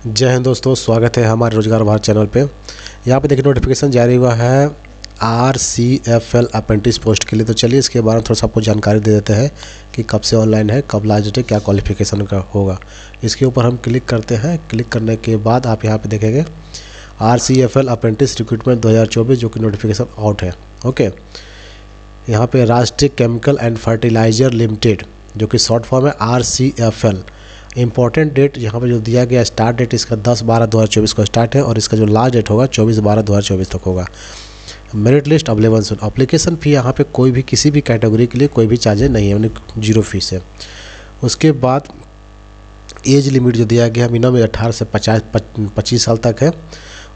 जय हिंद दोस्तों, स्वागत है हमारे रोजगार भारत चैनल पे। यहाँ पे देखिए नोटिफिकेशन जारी हुआ है RCFL अप्रेंटिस पोस्ट के लिए। तो चलिए इसके बारे में थोड़ा सा आपको जानकारी दे देते हैं कि कब से ऑनलाइन है, कब लास्ट डेट है, क्या क्वालिफिकेशन का होगा। इसके ऊपर हम क्लिक करते हैं। क्लिक करने के बाद आप यहाँ पे देखेंगे RCFL अप्रेंटिस रिक्रूटमेंट 2024 जो कि नोटिफिकेशन आउट है। ओके, यहाँ पे राष्ट्रीय केमिकल एंड फर्टिलाइजर लिमिटेड जो कि शॉर्ट फॉर्म है RCFL। इंपॉर्टेंट डेट यहाँ पे जो दिया गया स्टार्ट डेट इसका 10/12/2024 को स्टार्ट है और इसका जो लास्ट डेट होगा 24/12/2024 तक होगा। मेरिट लिस्ट अवेलेबल सुन। अप्लीकेशन फ़ी यहाँ पे कोई भी किसी भी कैटेगरी के लिए कोई भी चार्जेज नहीं है, यानी 0 फीस है। उसके बाद एज लिमिट जो दिया गया मिनिमम 18 से 25 साल तक है।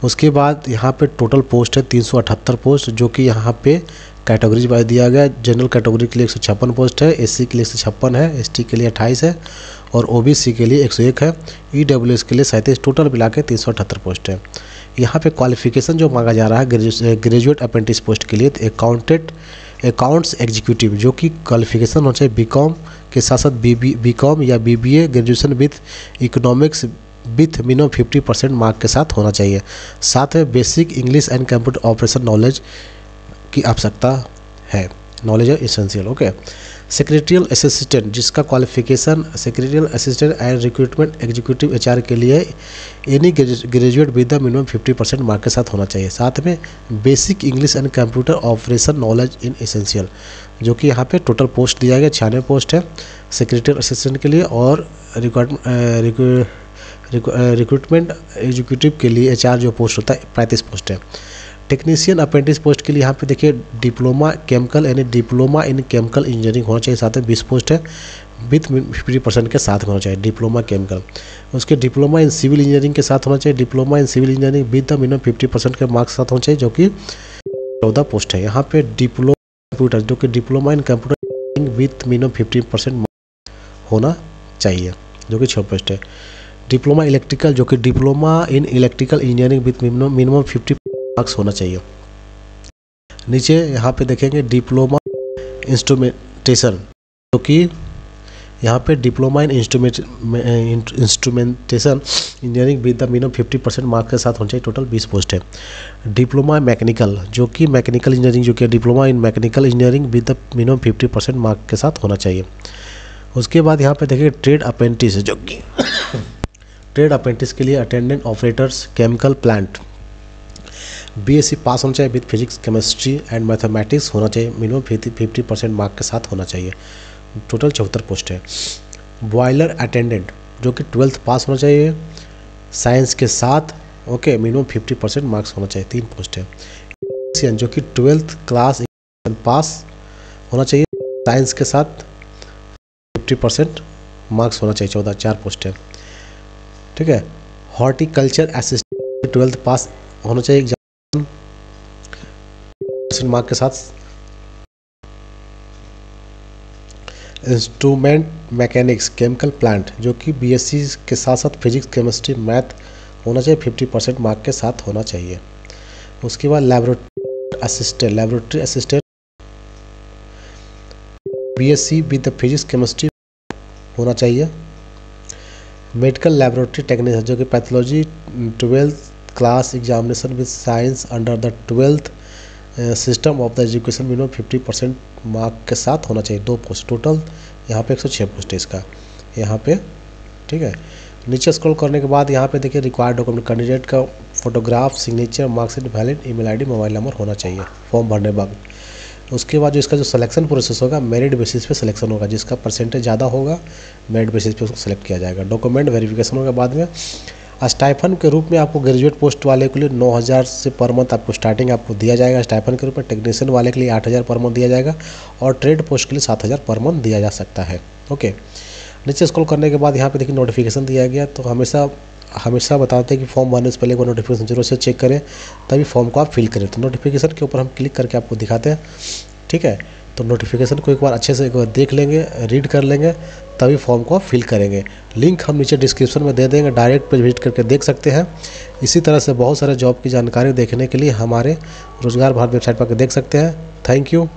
उसके बाद यहाँ पे टोटल पोस्ट है 378 पोस्ट, जो कि यहाँ पे कैटेगरीज वाइज दिया गया। जनरल कैटेगरी के लिए 156 पोस्ट है, SC के लिए 156 है, ST के लिए 28 है और OBC के लिए 101 है, EWS के लिए 37, टोटल मिला के 378 पोस्ट है। यहाँ पे क्वालिफिकेशन जो मांगा जा रहा है ग्रेजुएट अप्रेंटिस पोस्ट के लिए अकाउंट्स एग्जीक्यूटिव, जो कि क्वालिफिकेशन होना चाहिए BCom के साथ साथ BCom या BBA graduation with economics with minimum 50% mark के साथ होना चाहिए। साथ में basic English and computer operation knowledge की आवश्यकता है, नॉलेज है इसेंशियल। ओके, सेक्रेटरियल असिस्टेंट जिसका qualification secretarial assistant and recruitment executive HR के लिए any graduate with the minimum 50% mark के साथ होना चाहिए। साथ में basic English and computer operation knowledge in essential, जो कि यहाँ पे टोटल पोस्ट दिया गया 96 पोस्ट है सेक्रेटरियल असिस्टेंट के लिए और रिक्रूटमेंट एग्जीक्यूटिव के लिए HR जो पोस्ट होता है 35 पोस्ट है। टेक्नीशियन अप्रेंटिस पोस्ट के लिए यहाँ पे देखिए डिप्लोमा केमिकल यानी डिप्लोमा इन केमिकल इंजीनियरिंग होना चाहिए। साथ में 20 पोस्ट है विथ 50% के साथ होना चाहिए डिप्लोमा केमिकल। उसके डिप्लोमा इन सिविल इंजीनियरिंग के साथ होना चाहिए, diploma in civil engineering with the minimum 50% के मार्क्स के साथ होना चाहिए, जो कि 14 पोस्ट है। यहाँ पे डिप्लोमा कंप्यूटर जो कि diploma in computer with minimum 50% होना चाहिए, जो कि 6 पोस्ट है। डिप्लोमा इलेक्ट्रिकल जो कि diploma in electrical engineering with minimum 50 marks होना चाहिए। नीचे यहाँ पे देखेंगे डिप्लोमा इंस्ट्रूमेंटेशन, जो कि यहाँ पे diploma in instrumentation engineering with the minimum 50% marks के साथ होना चाहिए, टोटल 20 पोस्ट है। डिप्लोमा मैकेनिकल जो कि मैकेनिकल इंजीनियरिंग जो कि diploma in mechanical engineering with the minimum 50% marks के साथ होना चाहिए। उसके बाद यहाँ पे देखिए ट्रेड अप्रेंटिस जो कि ट्रेड अप्रेंटिस के लिए attendant operators chemical plant BSc पास होना चाहिए with physics chemistry and mathematics होना चाहिए, मिनिमम 50% मार्क के साथ होना चाहिए, टोटल 74 पोस्ट है। बॉयलर अटेंडेंट जो कि 12th पास होना चाहिए साइंस के साथ, ओके, मिनिमम 50% मार्क्स होना चाहिए, 3 पोस्ट है। जो कि 12th क्लास पास होना चाहिए साइंस के साथ 50% मार्क्स होना चाहिए, 4 पोस्ट है। ठीक है। हॉर्टिकल्चर असिस्टेंट 12th पास होना चाहिए मार्क के साथ। इंस्ट्रूमेंट मैकेनिक्स केमिकल प्लांट जो कि BSc के साथ साथ फिजिक्स केमिस्ट्री मैथ होना चाहिए, 50% मार्क के साथ होना चाहिए। उसके बाद laboratory assistant BSc with the physics chemistry होना चाहिए। मेडिकल लैबोरेटरी टेक्नीशियन जो कि pathology 12th class examination with science under the 12th system of the education minimum 50% mark के साथ होना चाहिए, 2 पोस्ट, टोटल यहाँ पे 106 पोस्ट है इसका यहाँ पे। ठीक है। नीचे स्क्रॉल करने के बाद यहाँ पे देखिए रिक्वायर्ड डॉक्यूमेंट कैंडिडेट का photograph, signature, marksheet, valid email ID, mobile number होना चाहिए फॉर्म भरने बाद। उसके बाद जो इसका जो सिलेक्शन प्रोसेस होगा मेरिट बेसिस पे सिलेक्शन होगा, जिसका परसेंटेज ज़्यादा होगा मेरिट बेसिस पे उसको सेलेक्ट किया जाएगा। डॉक्यूमेंट वेरिफिकेशन होगा बाद में। स्टाइफन के रूप में आपको ग्रेजुएट पोस्ट वाले के लिए 9,000 से पर मंथ आपको स्टार्टिंग आपको दिया जाएगा स्टाइफन के रूप में। टेक्नीशियन वाले के लिए 8,000 पर मंथ दिया जाएगा और ट्रेड पोस्ट के लिए 7,000 पर मंथ दिया जा सकता है। ओके। नीचे स्क्रॉल करने के बाद यहाँ पे देखिए नोटिफिकेशन दिया गया। तो हमेशा बताते हैं कि फॉर्म भरने से पहले वो नोटिफिकेशन जरूर से चेक करें, तभी फॉर्म को आप फिल करें। तो नोटिफिकेशन के ऊपर हम क्लिक करके आपको दिखाते हैं। ठीक है। तो नोटिफिकेशन को एक बार अच्छे से एक बार देख लेंगे, रीड कर लेंगे, तभी फॉर्म को आप फिल करेंगे। लिंक हम नीचे डिस्क्रिप्शन में दे देंगे, डायरेक्ट पेज विजिट करके देख सकते हैं। इसी तरह से बहुत सारे जॉब की जानकारी देखने के लिए हमारे रोजगार भारत वेबसाइट पर देख सकते हैं। Thank you.